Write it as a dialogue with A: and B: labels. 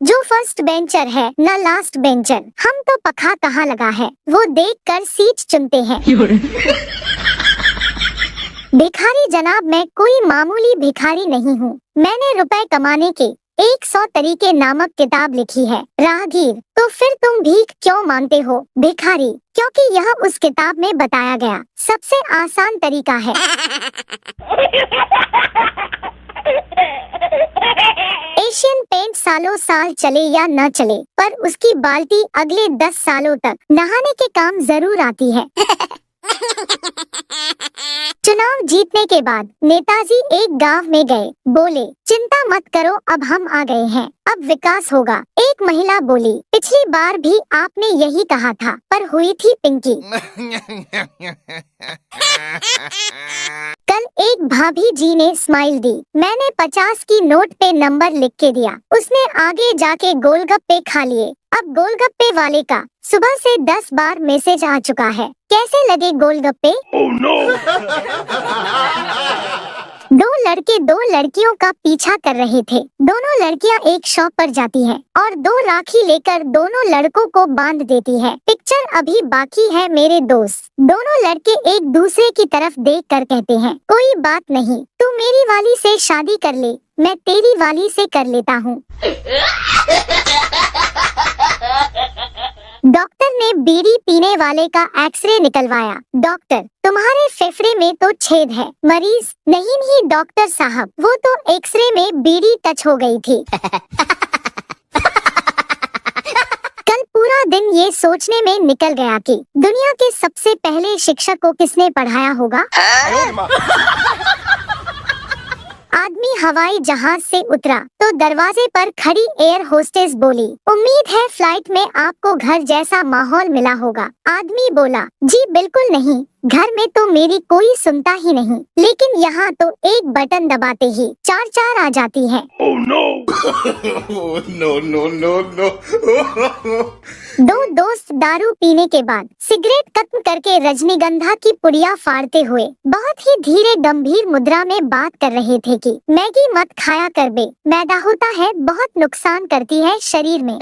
A: जो first bencher है न लास्ट बेंचर, हम तो पखा कहाँ लगा है वो देख कर सीट चुनते हैं। भिखारी जनाब, मैं कोई मामूली भिखारी नहीं हूँ। मैंने रुपए कमाने के 100 तरीके नामक किताब लिखी है। राहगीर, तो फिर तुम भीख क्यों मांगते हो? भिखारी, क्योंकि यह उस किताब में बताया गया सबसे आसान तरीका है। एशियन पेंट सालों साल चले या न चले, पर उसकी बाल्टी अगले 10 सालों तक नहाने के काम जरूर आती है। चुनाव जीतने के बाद नेताजी एक गांव में गए। बोले, चिंता मत करो, अब हम आ गए हैं, अब विकास होगा। एक महिला बोली, पिछली बार भी आपने यही कहा था, पर हुई थी पिंकी। कल एक भाभी जी ने स्माइल दी। मैंने 50 की नोट पे नंबर लिख के दिया। उसने आगे जाके गोलगप्पे खा लिए। अब गोलगप्पे वाले का सुबह से 10 बार मैसेज आ चुका है, कैसे लगे गोलगप्पे?
B: Oh no!
A: दो लड़के दो लड़कियों का पीछा कर रहे थे। दोनों लड़कियां एक शॉप पर जाती हैं और 2 राखी लेकर दोनों लड़कों को बांध देती है। पिक्चर अभी बाकी है मेरे दोस्त। दोनों लड़के एक दूसरे की तरफ देख कर कहते हैं, कोई बात नहीं, तू मेरी वाली से शादी कर ले, मैं तेरी वाली से कर लेता हूँ। डॉक्टर ने बीड़ी पीने वाले का एक्सरे निकलवाया। डॉक्टर, तुम्हारे फेफड़े में तो छेद है। मरीज, नहीं डॉक्टर साहब, वो तो एक्सरे में बीड़ी टच हो गई थी। कल पूरा दिन ये सोचने में निकल गया कि दुनिया के सबसे पहले शिक्षक को किसने पढ़ाया होगा। आदमी हवाई जहाज से उतरा तो दरवाजे पर खड़ी एयर होस्टेस बोली, उम्मीद है फ्लाइट में आपको घर जैसा माहौल मिला होगा। आदमी बोला, जी बिल्कुल नहीं, घर में तो मेरी कोई सुनता ही नहीं, लेकिन यहाँ तो एक बटन दबाते ही 4 आ जाती है।
B: Oh no!
C: No, no, no, no.
A: 2 दोस्त दारू पीने के बाद सिगरेट खत्म करके रजनीगंधा की पुड़िया फाड़ते हुए बहुत ही धीरे गंभीर मुद्रा में बात कर रहे थे कि मैगी मत खाया कर बे, मैदा होता है बहुत नुकसान करती है शरीर में।